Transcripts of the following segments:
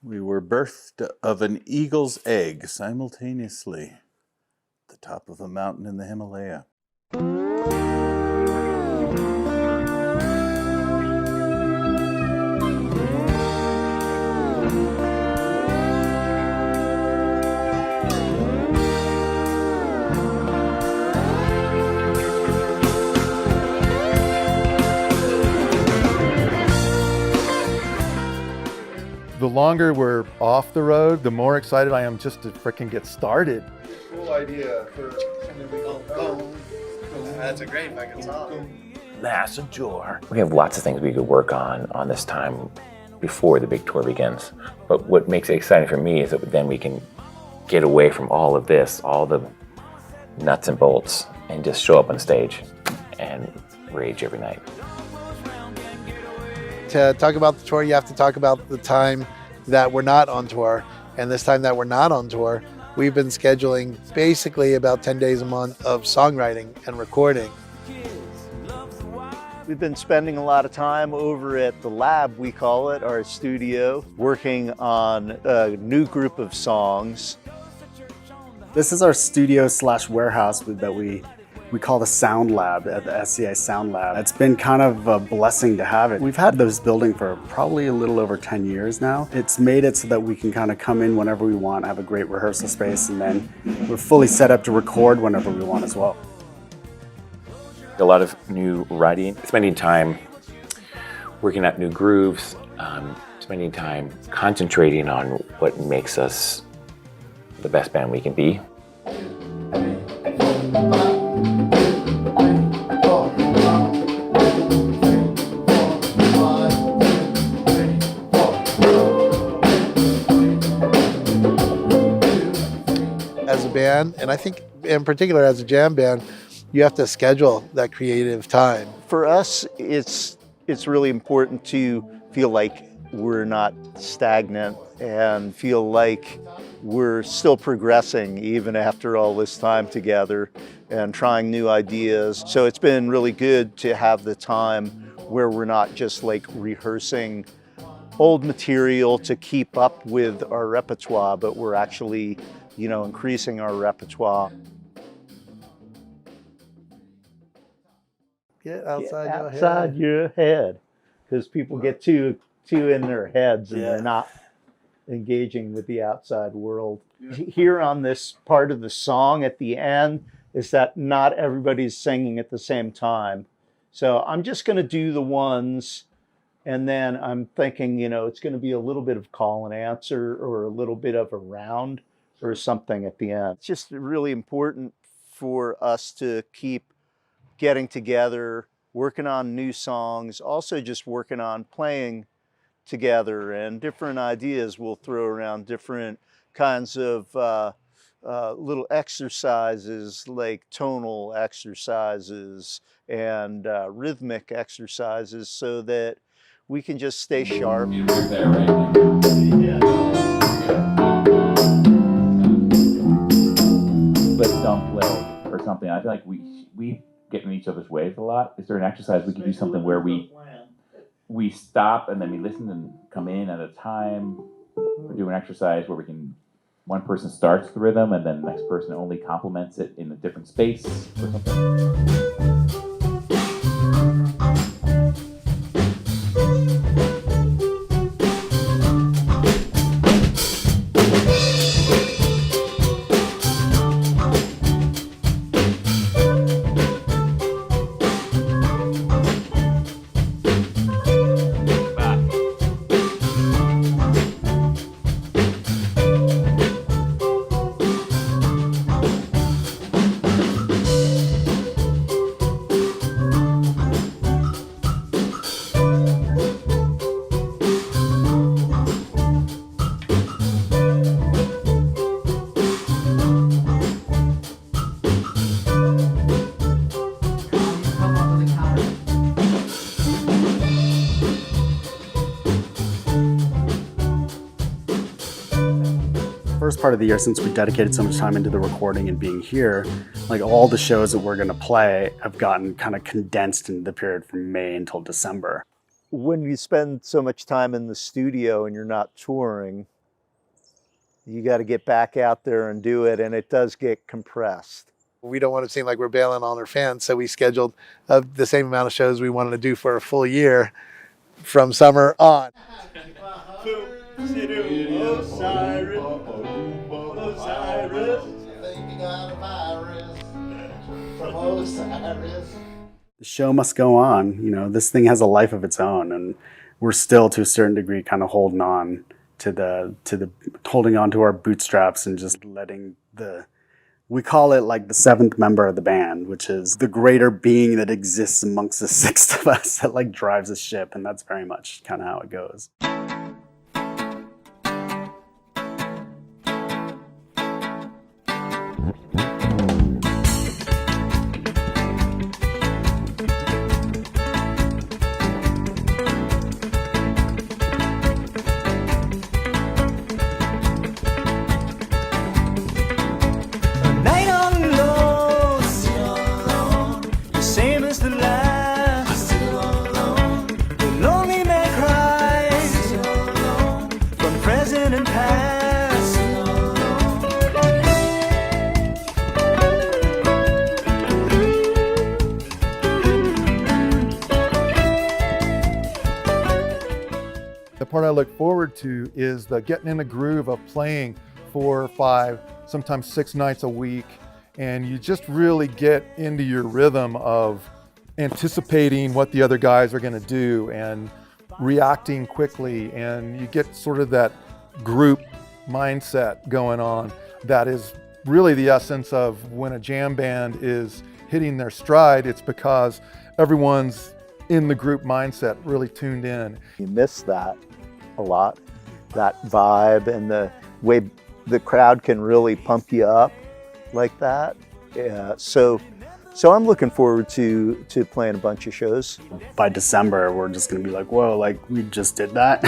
We were birthed of an eagle's egg simultaneously at the top of a mountain in the Himalaya. The longer we're off the road, the more excited I am just to frickin' get started. Cool idea for something we call That's a great fucking song. Massive jar. We have lots of things we could work on this time before the big tour begins. But what makes it exciting for me is that then we can get away from all of this, all the nuts and bolts, and just show up on stage and rage every night. To talk about the tour, you have to talk about the time that we're not on tour. And this time that we're not on tour, we've been scheduling basically about 10 days a month of songwriting and recording. We've been spending a lot of time over at the lab, we call it, our studio, working on a new group of songs. This is our studio / warehouse that we call the Sound Lab at the SCA Sound Lab. It's been kind of a blessing to have it. We've had this building for probably a little over 10 years now. It's made it so that we can kind of come in whenever we want, have a great rehearsal space, and then we're fully set up to record whenever we want as well. A lot of new writing, spending time working out new grooves, spending time concentrating on what makes us the best band we can be. As a band, and I think in particular as a jam band, you have to schedule that creative time. For us, it's really important to feel like we're not stagnant and feel like we're still progressing even after all this time together and trying new ideas. So it's been really good to have the time where we're not just like rehearsing old material to keep up with our repertoire, but we're actually, increasing our repertoire. Get outside your head, because people get too in their heads and they're not engaging with the outside world. Here on this part of the song at the end is that not everybody's singing at the same time. So I'm just going to do the ones, and then I'm thinking, it's going to be a little bit of call and answer or a little bit of a round or something at the end. It's just really important for us to keep getting together, working on new songs, also just working on playing together, and different ideas. We'll throw around different kinds of little exercises, like tonal exercises and rhythmic exercises, so that we can just stay sharp. Let's don't play or something. I feel like we get in each other's ways a lot. Is there an exercise we could do something where we stop and then we listen and come in at a time? Or do an exercise where one person starts the rhythm and then the next person only complements it in a different space or something? First part of the year, since we dedicated so much time into the recording and being here, like all the shows that we're going to play have gotten kind of condensed into the period from May until December. when you spend so much time in the studio and you're not touring, you got to get back out there and do it, and it does get compressed. We don't want to seem like we're bailing on our fans, so we scheduled the same amount of shows we wanted to do for a full year from summer on. The show must go on. You know, this thing has a life of its own, and we're still, to a certain degree, kind of holding on to holding on to our bootstraps and just letting we call it like the seventh member of the band, which is the greater being that exists amongst the sixth of us that like drives the ship, and that's very much kind of how it goes. The part I look forward to is the getting in the groove of playing 4 or 5, sometimes 6 nights a week, and you just really get into your rhythm of anticipating what the other guys are going to do and reacting quickly, and you get sort of that group mindset going on that is really the essence of when a jam band is hitting their stride. It's because everyone's in the group mindset, really tuned in. You miss that a lot, that vibe and the way the crowd can really pump you up like that. Yeah, so I'm looking forward to playing a bunch of shows. By December, we're just gonna be like, whoa, like we just did that.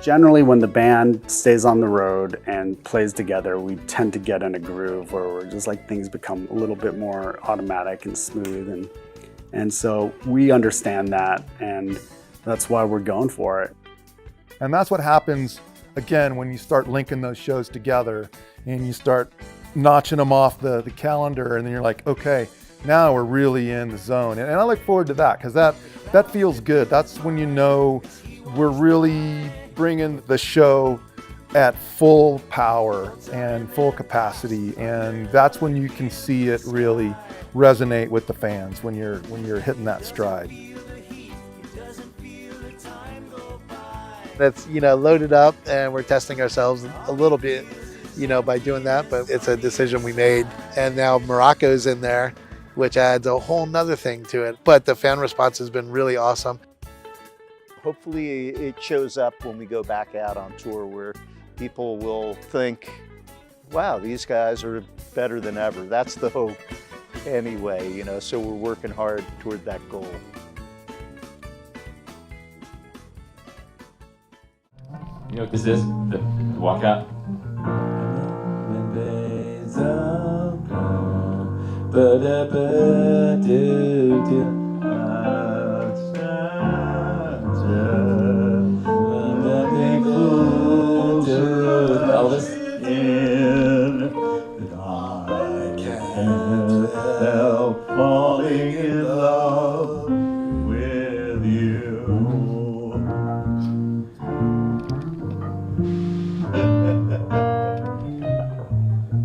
Generally, when the band stays on the road and plays together, we tend to get in a groove where we're just like things become a little bit more automatic and smooth, and so we understand that, and that's why we're going for it. And that's what happens, again, when you start linking those shows together and you start notching them off the calendar, and then you're like, okay, now we're really in the zone. And I look forward to that, because that feels good. That's when you know we're really bringing the show at full power and full capacity, and that's when you can see it really resonate with the fans, when you're hitting that stride. It's, loaded up, and we're testing ourselves a little bit, by doing that, but it's a decision we made. And now Morocco's in there, which adds a whole nother thing to it. But the fan response has been really awesome. Hopefully it shows up when we go back out on tour, where people will think, wow, these guys are better than ever. That's the hope anyway, so we're working hard toward that goal. You know what this is? The walkout. Elvis. I can't help falling in love with you.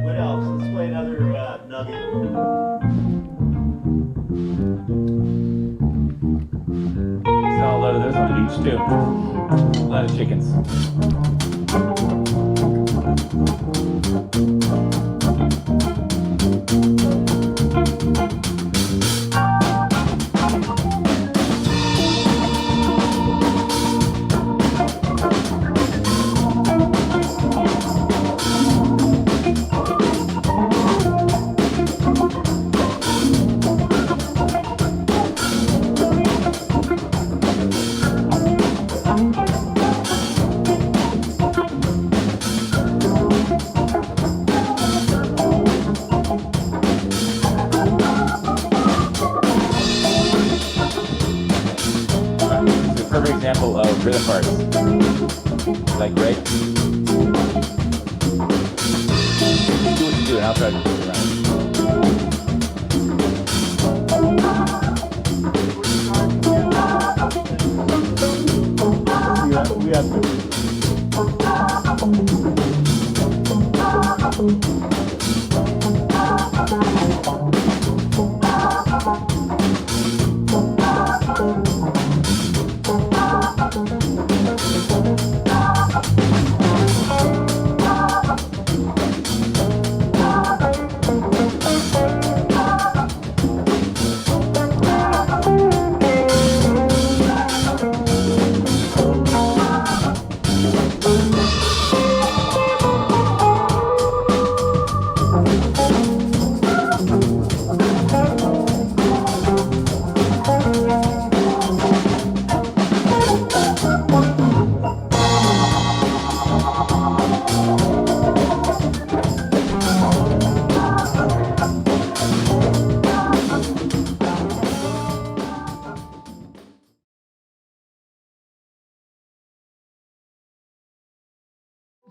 What else? Let's play another nugget. Saw a lot of those on the beach too. A lot of chickens. perfect example of rhythm parts. Like, right? Do what you do, and I'll try to do it around. We have to.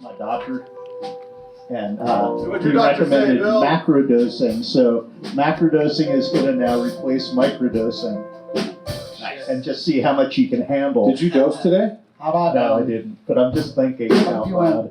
My doctor, and he recommended macrodosing. So macrodosing is going to now replace microdosing. Nice. And just see how much you can handle. Did you dose today? No, I didn't. But I'm just thinking out loud.